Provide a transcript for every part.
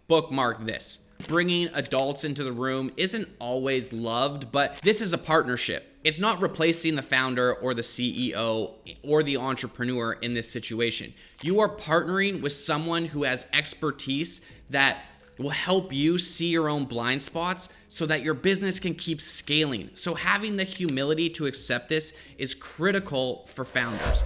bookmark this. Bringing adults into the room isn't always loved, but this is a partnership. It's not replacing the founder or the CEO or the entrepreneur in this situation. You are partnering with someone who has expertise that will help you see your own blind spots so that your business can keep scaling. So having the humility to accept this is critical for founders.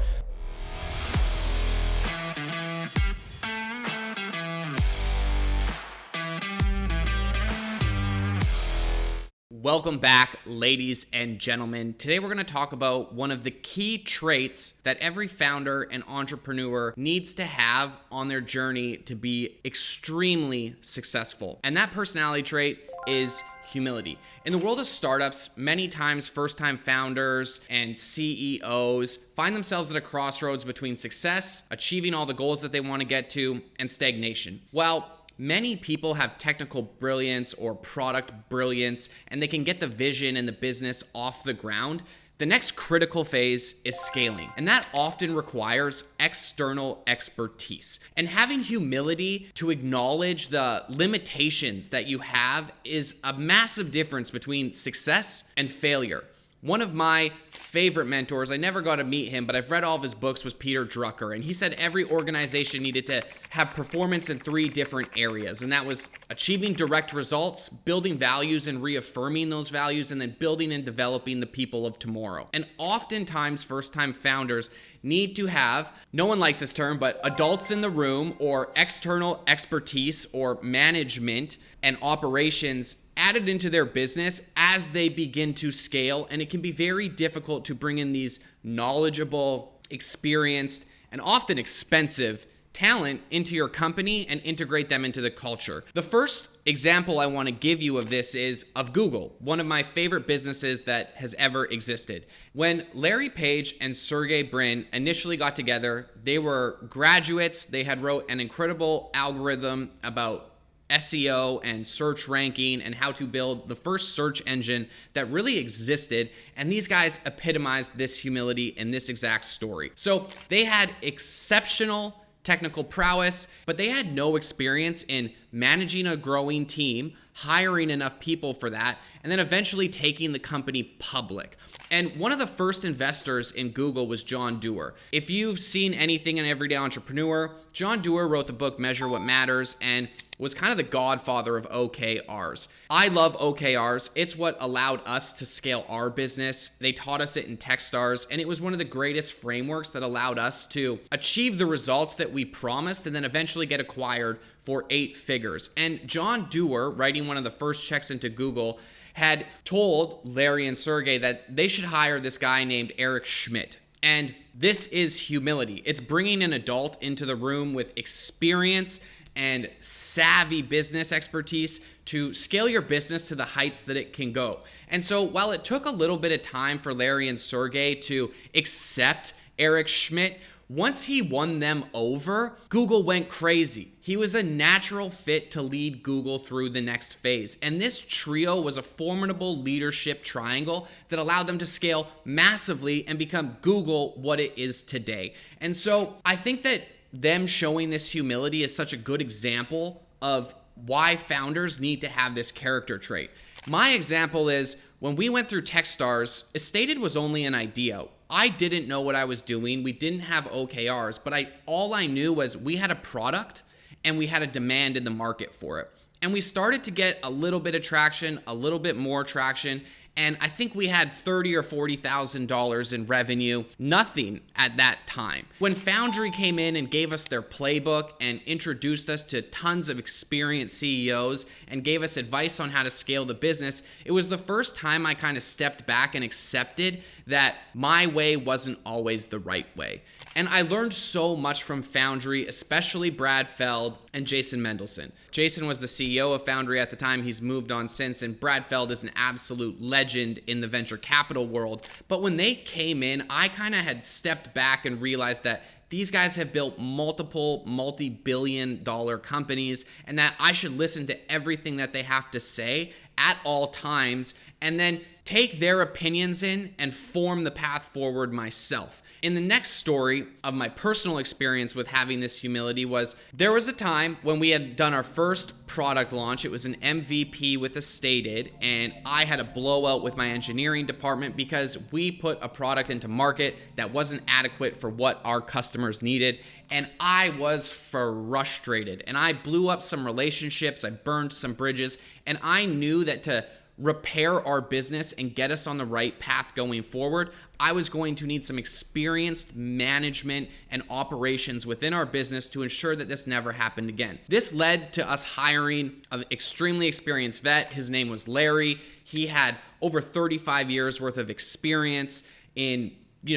Welcome back, ladies and gentlemen. Today we're going to talk about one of the key traits that every founder and entrepreneur needs to have on their journey to be extremely successful. And that personality trait is humility. In the world of startups, many times first-time founders and CEOs find themselves at a crossroads between success, achieving all the goals that they want to get to, and stagnation. While many people have technical brilliance or product brilliance, and they can get the vision and the business off the ground, the next critical phase is scaling. And that often requires external expertise. And having humility to acknowledge the limitations that you have is a massive difference between success and failure. One of my favorite mentors, I never got to meet him, but I've read all of his books, was Peter Drucker. And he said every organization needed to have performance in 3 different areas. And that was achieving direct results, building values and reaffirming those values, and then building and developing the people of tomorrow. And oftentimes, first-time founders need to have, no one likes this term, but adults in the room or external expertise or management and operations added into their business as they begin to scale. And it can be very difficult to bring in these knowledgeable, experienced, and often expensive talent into your company and integrate them into the culture. The first example I want to give you of this is of Google, one of my favorite businesses that has ever existed. When Larry Page and Sergey Brin initially got together, they were graduates. They had wrote an incredible algorithm about SEO and search ranking and how to build the first search engine that really existed. And these guys epitomized this humility in this exact story. So they had exceptional technical prowess, but they had no experience in managing a growing team, hiring enough people for that, and then eventually taking the company public. And one of the first investors in Google was John Doerr. If you've seen anything in Everyday Entrepreneur, John Doerr wrote the book Measure What Matters and was kind of the godfather of OKRs. I love OKRs. It's what allowed us to scale our business. They taught us it in Techstars, and it was one of the greatest frameworks that allowed us to achieve the results that we promised and then eventually get acquired for 8 figures. And John Doerr, writing one of the first checks into Google, had told Larry and Sergey that they should hire this guy named Eric Schmidt. And this is humility. It's bringing an adult into the room with experience and savvy business expertise to scale your business to the heights that it can go. And so while it took a little bit of time for Larry and Sergey to accept Eric Schmidt, once he won them over, Google went crazy. He was a natural fit to lead Google through the next phase. And this trio was a formidable leadership triangle that allowed them to scale massively and become Google what it is today. And so I think that them showing this humility is such a good example of why founders need to have this character trait. My example is when we went through Techstars, Estated was only an idea. I didn't know what I was doing. We didn't have OKRs, but all I knew was we had a product and we had a demand in the market for it. And we started to get a little bit of traction, a little bit more traction, and I think we had $30,000 or $40,000 in revenue, nothing at that time. When Foundry came in and gave us their playbook and introduced us to tons of experienced CEOs and gave us advice on how to scale the business, it was the first time I kind of stepped back and accepted that my way wasn't always the right way. And I learned so much from Foundry, especially Brad Feld and Jason Mendelsohn. Jason was the CEO of Foundry at the time. He's moved on since, and Brad Feld is an absolute legend in the venture capital world. But when they came in, I kind of had stepped back and realized that these guys have built multiple multi-billion-dollar companies and that I should listen to everything that they have to say at all times and then take their opinions in and form the path forward myself. In the next story of my personal experience with having this humility was, there was a time when we had done our first product launch. It was an MVP with a stated, and I had a blowout with my engineering department because we put a product into market that wasn't adequate for what our customers needed. And I was frustrated, and I blew up some relationships. I burned some bridges, and I knew that to repair our business and get us on the right path going forward, I was going to need some experienced management and operations within our business to ensure that this never happened again. This led to us hiring an extremely experienced vet. His name was Larry. He had over 35 years worth of experience in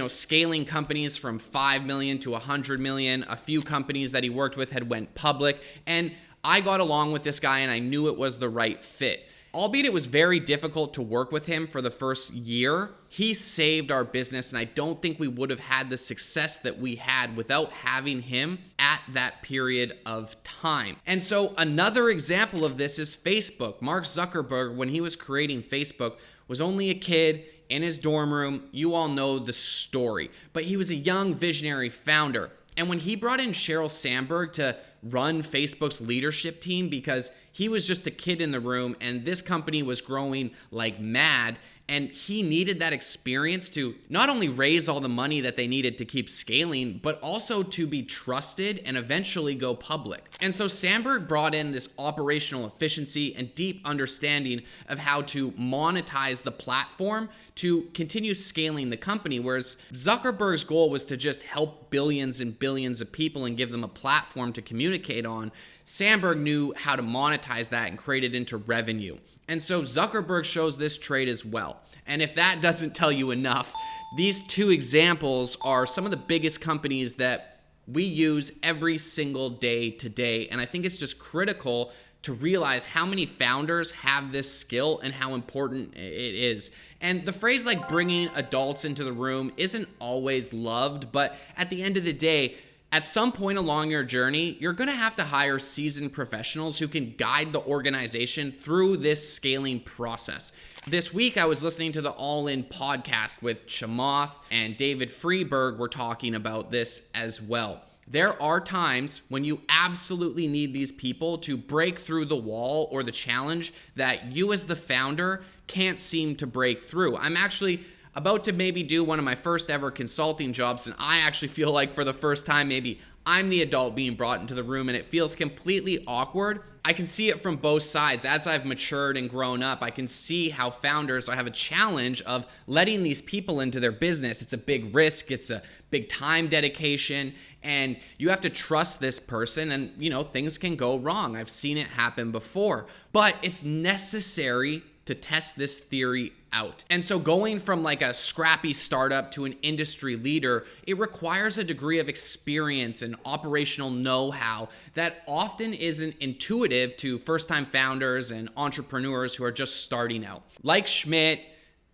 scaling companies from 5 million to 100 million. A few companies that he worked with had went public, and I got along with this guy and I knew it was the right fit. Albeit it was very difficult to work with him for the first year, he saved our business, and I don't think we would have had the success that we had without having him at that period of time. And so another example of this is Facebook. Mark Zuckerberg, when he was creating Facebook, was only a kid in his dorm room. You all know the story, but he was a young visionary founder. And when he brought in Sheryl Sandberg to run Facebook's leadership team, because he was just a kid in the room and this company was growing like mad, and he needed that experience to not only raise all the money that they needed to keep scaling, but also to be trusted and eventually go public. And so Sandberg brought in this operational efficiency and deep understanding of how to monetize the platform to continue scaling the company, whereas Zuckerberg's goal was to just help billions and billions of people and give them a platform to communicate on. Sandberg knew how to monetize that and create it into revenue. And so Zuckerberg shows this trait as well. And if that doesn't tell you enough, these two examples are some of the biggest companies that we use every single day today. And I think it's just critical to realize how many founders have this skill and how important it is. And the phrase like bringing adults into the room isn't always loved, but at the end of the day, at some point along your journey, you're going to have to hire seasoned professionals who can guide the organization through this scaling process. This week, I was listening to the All In podcast with Chamath, and David Freeberg were talking about this as well. There are times when you absolutely need these people to break through the wall or the challenge that you as the founder can't seem to break through. I'm actually about to maybe do one of my first ever consulting jobs, and I actually feel like for the first time, maybe I'm the adult being brought into the room and it feels completely awkward. I can see it from both sides. As I've matured and grown up, I can see how founders have a challenge of letting these people into their business. It's a big risk. It's a big time dedication, and you have to trust this person, and things can go wrong. I've seen it happen before, but it's necessary to test this theory out. And so going from like a scrappy startup to an industry leader, it requires a degree of experience and operational know-how that often isn't intuitive to first-time founders and entrepreneurs who are just starting out. Like Schmidt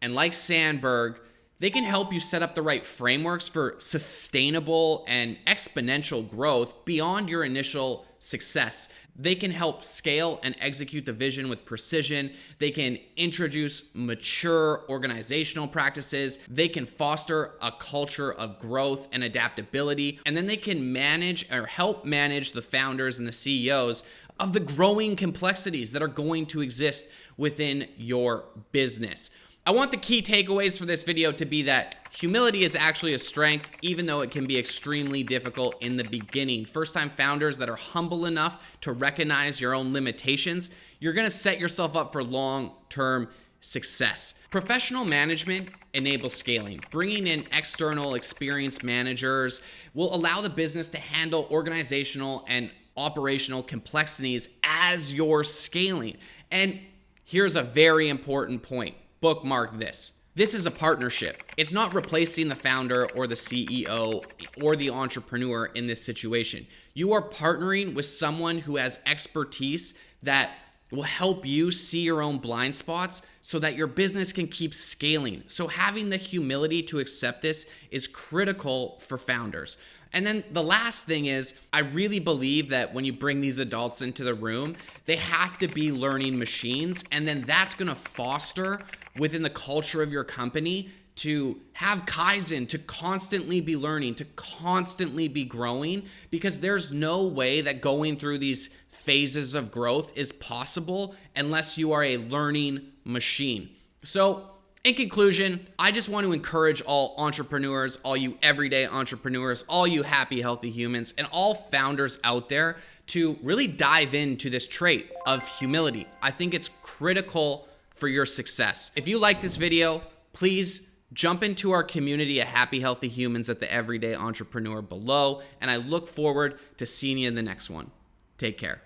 and like Sandberg, they can help you set up the right frameworks for sustainable and exponential growth beyond your initial success. They can help scale and execute the vision with precision. They can introduce mature organizational practices. They can foster a culture of growth and adaptability. And then they can manage or help manage the founders and the CEOs of the growing complexities that are going to exist within your business. I want the key takeaways for this video to be that humility is actually a strength, even though it can be extremely difficult in the beginning. First-time founders that are humble enough to recognize your own limitations, you're going to set yourself up for long-term success. Professional management enables scaling. Bringing in external experienced managers will allow the business to handle organizational and operational complexities as you're scaling. And here's a very important point. Bookmark this. This is a partnership. It's not replacing the founder or the CEO or the entrepreneur in this situation. You are partnering with someone who has expertise that will help you see your own blind spots so that your business can keep scaling. So having the humility to accept this is critical for founders. And then the last thing is, I really believe that when you bring these adults into the room, they have to be learning machines, and then that's going to foster within the culture of your company to have Kaizen, to constantly be learning, to constantly be growing, because there's no way that going through these phases of growth is possible unless you are a learning machine. So in conclusion, I just want to encourage all entrepreneurs, all you everyday entrepreneurs, all you happy, healthy humans, and all founders out there to really dive into this trait of humility. I think it's critical for your success. If you like this video, please jump into our community of happy, healthy humans at the Everyday Entrepreneur below, and I look forward to seeing you in the next one. Take care.